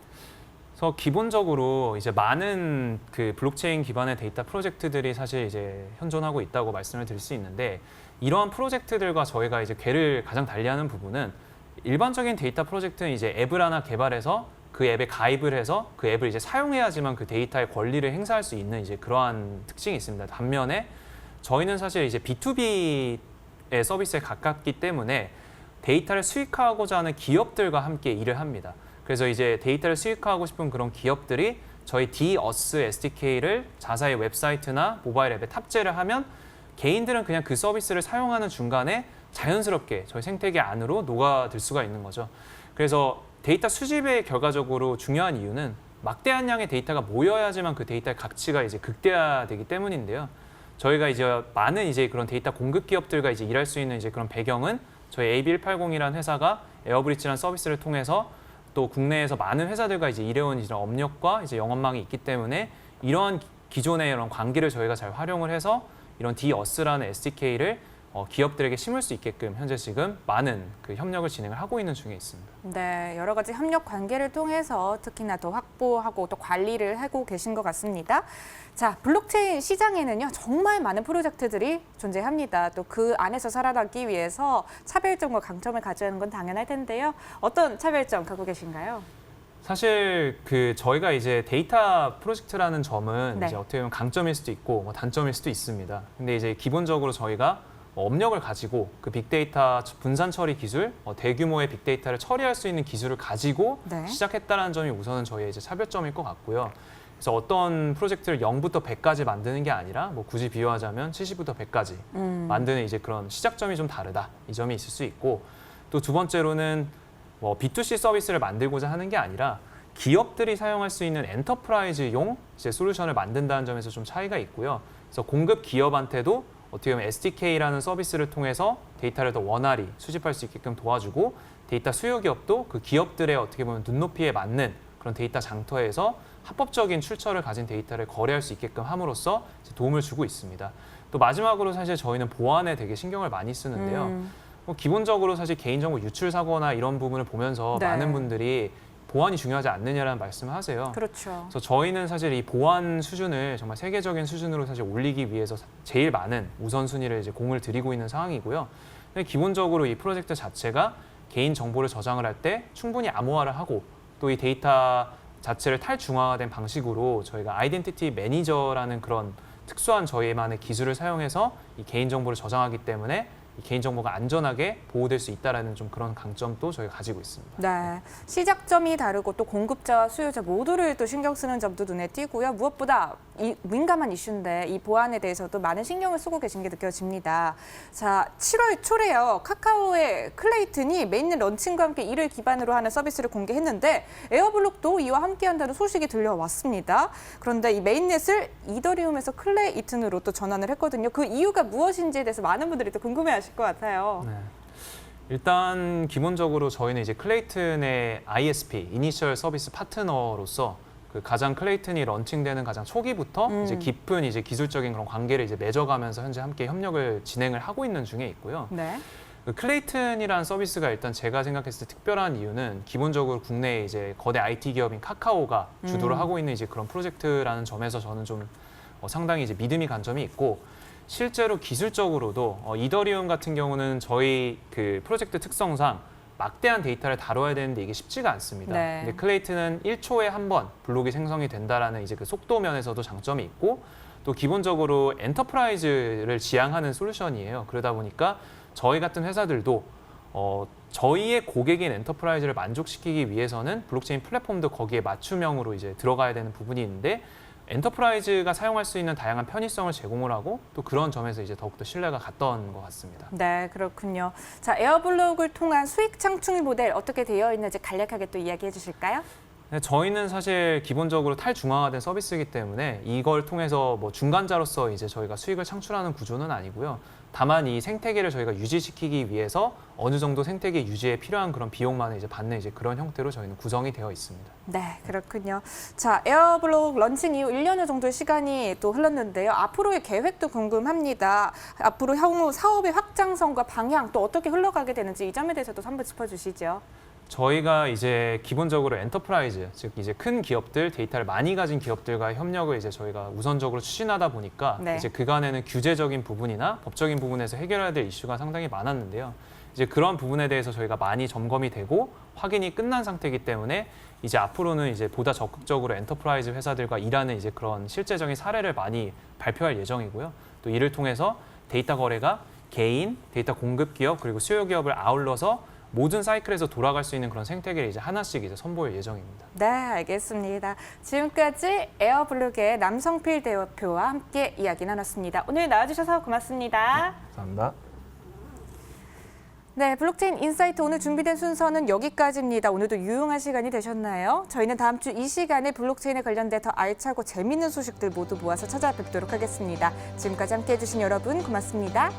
그래서 기본적으로 이제 많은 그 블록체인 기반의 데이터 프로젝트들이 사실 이제 현존하고 있다고 말씀을 드릴 수 있는데, 이러한 프로젝트들과 저희가 이제 궤를 가장 달리하는 부분은 일반적인 데이터 프로젝트는 이제 앱을 하나 개발해서 그 앱에 가입을 해서 그 앱을 이제 사용해야지만 그 데이터의 권리를 행사할 수 있는 이제 그러한 특징이 있습니다. 반면에 저희는 사실 이제 B2B의 서비스에 가깝기 때문에 데이터를 수익화하고자 하는 기업들과 함께 일을 합니다. 그래서 이제 데이터를 수익화하고 싶은 그런 기업들이 저희 D-US SDK를 자사의 웹사이트나 모바일 앱에 탑재를 하면 개인들은 그냥 그 서비스를 사용하는 중간에 자연스럽게 저희 생태계 안으로 녹아들 수가 있는 거죠. 그래서 데이터 수집의 결과적으로 중요한 이유는 막대한 양의 데이터가 모여야지만 그 데이터의 가치가 이제 극대화되기 때문인데요. 저희가 이제 많은 이제 그런 데이터 공급 기업들과 이제 일할 수 있는 이제 그런 배경은 저희 AB180이라는 회사가 에어브리지라는 서비스를 통해서 또 국내에서 많은 회사들과 이제 일해온 이런 업력과 이제 영업망이 있기 때문에 이러한 기존의 이런 관계를 저희가 잘 활용을 해서 이런 D-US라는 SDK를 기업들에게 심을 수 있게끔 현재 지금 많은 그 협력을 진행을 하고 있는 중에 있습니다. 네, 여러 가지 협력 관계를 통해서 특히나 더 확보하고 또 관리를 하고 계신 것 같습니다. 자, 블록체인 시장에는요, 정말 많은 프로젝트들이 존재합니다. 또 그 안에서 살아남기 위해서 차별점과 강점을 가져야 하는 건 당연할 텐데요. 어떤 차별점 갖고 계신가요? 사실 그 저희가 이제 데이터 프로젝트라는 점은 네. 이제 어떻게 보면 강점일 수도 있고 뭐 단점일 수도 있습니다. 근데 이제 기본적으로 저희가 업력을 가지고 그 빅데이터 분산 처리 기술, 대규모의 빅데이터를 처리할 수 있는 기술을 가지고 네. 시작했다는 점이 우선은 저희의 이제 차별점일 것 같고요. 그래서 어떤 프로젝트를 0부터 100까지 만드는 게 아니라 뭐 굳이 비유하자면 70부터 100까지 만드는 이제 그런 시작점이 좀 다르다. 이 점이 있을 수 있고, 또 두 번째로는 뭐 B2C 서비스를 만들고자 하는 게 아니라 기업들이 사용할 수 있는 엔터프라이즈용 이제 솔루션을 만든다는 점에서 좀 차이가 있고요. 그래서 공급 기업한테도 어떻게 보면 SDK라는 서비스를 통해서 데이터를 더 원활히 수집할 수 있게끔 도와주고, 데이터 수요 기업도 그 기업들의 어떻게 보면 눈높이에 맞는 그런 데이터 장터에서 합법적인 출처를 가진 데이터를 거래할 수 있게끔 함으로써 도움을 주고 있습니다. 또 마지막으로 사실 저희는 보안에 되게 신경을 많이 쓰는데요. 기본적으로 사실 개인정보 유출 사고나 이런 부분을 보면서 네. 많은 분들이 보안이 중요하지 않느냐라는 말씀을 하세요. 그렇죠. 그래서 저희는 사실 이 보안 수준을 정말 세계적인 수준으로 사실 올리기 위해서 제일 많은 우선순위를 이제 공을 들이고 있는 상황이고요. 근데 기본적으로 이 프로젝트 자체가 개인 정보를 저장을 할 때 충분히 암호화를 하고, 또 이 데이터 자체를 탈중앙화된 방식으로 저희가 아이덴티티 매니저라는 그런 특수한 저희만의 기술을 사용해서 이 개인 정보를 저장하기 때문에 이 개인정보가 안전하게 보호될 수 있다라는 좀 그런 강점도 저희가 가지고 있습니다. 네, 시작점이 다르고 또 공급자와 수요자 모두를 또 신경 쓰는 점도 눈에 띄고요. 무엇보다 이 민감한 이슈인데 이 보안에 대해서도 많은 신경을 쓰고 계신 게 느껴집니다. 자, 7월 초래요. 카카오의 클레이튼이 메인넷 런칭과 함께 이를 기반으로 하는 서비스를 공개했는데 에어블록도 이와 함께한다는 소식이 들려왔습니다. 그런데 이 메인넷을 이더리움에서 클레이튼으로 또 전환을 했거든요. 그 이유가 무엇인지에 대해서 많은 분들이 또 궁금해하실 것 같아요. 네. 일단 기본적으로 저희는 이제 클레이튼의 ISP, 이니셜 서비스 파트너로서 그 가장 클레이튼이 런칭되는 가장 초기부터 이제 깊은 이제 기술적인 그런 관계를 이제 맺어가면서 현재 함께 협력을 진행을 하고 있는 중에 있고요. 네. 그 클레이튼이라는 서비스가 일단 제가 생각했을 때 특별한 이유는 기본적으로 국내에 이제 거대 IT 기업인 카카오가 주도를 하고 있는 이제 그런 프로젝트라는 점에서 저는 좀 상당히 이제 믿음이 간 점이 있고, 실제로 기술적으로도 이더리움 같은 경우는 저희 그 프로젝트 특성상 막대한 데이터를 다뤄야 되는데 이게 쉽지가 않습니다. 네. 근데 클레이튼은 1초에 한 번 블록이 생성이 된다라는 이제 그 속도 면에서도 장점이 있고, 또 기본적으로 엔터프라이즈를 지향하는 솔루션이에요. 그러다 보니까 저희 같은 회사들도 저희의 고객인 엔터프라이즈를 만족시키기 위해서는 블록체인 플랫폼도 거기에 맞춤형으로 이제 들어가야 되는 부분이 있는데, 엔터프라이즈가 사용할 수 있는 다양한 편의성을 제공을 하고 또 그런 점에서 이제 더욱더 신뢰가 갔던 것 같습니다. 네, 그렇군요. 자, 에어블록을 통한 수익 창출 모델 어떻게 되어 있는지 간략하게 또 이야기해 주실까요? 네, 저희는 사실 기본적으로 탈중앙화된 서비스이기 때문에 이걸 통해서 뭐 중간자로서 이제 저희가 수익을 창출하는 구조는 아니고요. 다만 이 생태계를 저희가 유지시키기 위해서 어느 정도 생태계 유지에 필요한 그런 비용만을 이제 받는 이제 그런 형태로 저희는 구성이 되어 있습니다. 네, 그렇군요. 자, 에어블록 런칭 이후 1년여 정도의 시간이 또 흘렀는데요. 앞으로의 계획도 궁금합니다. 앞으로 향후 사업의 확장성과 방향 또 어떻게 흘러가게 되는지 이 점에 대해서도 한번 짚어주시죠. 저희가 이제 기본적으로 엔터프라이즈, 즉 이제 큰 기업들, 데이터를 많이 가진 기업들과 협력을 이제 저희가 우선적으로 추진하다 보니까 네. 이제 그간에는 규제적인 부분이나 법적인 부분에서 해결해야 될 이슈가 상당히 많았는데요. 이제 그런 부분에 대해서 저희가 많이 점검이 되고 확인이 끝난 상태이기 때문에 이제 앞으로는 이제 보다 적극적으로 엔터프라이즈 회사들과 일하는 이제 그런 실제적인 사례를 많이 발표할 예정이고요. 또 이를 통해서 데이터 거래가 개인, 데이터 공급 기업 그리고 수요 기업을 아울러서 모든 사이클에서 돌아갈 수 있는 그런 생태계를 이제 하나씩 이제 선보일 예정입니다. 네, 알겠습니다. 지금까지 에어블록의 남성필 대표와 함께 이야기 나눴습니다. 오늘 나와주셔서 고맙습니다. 감사합니다. 네, 블록체인 인사이트 오늘 준비된 순서는 여기까지입니다. 오늘도 유용한 시간이 되셨나요? 저희는 다음 주 이 시간에 블록체인에 관련돼 더 알차고 재미있는 소식들 모두 모아서 찾아뵙도록 하겠습니다. 지금까지 함께해 주신 여러분 고맙습니다.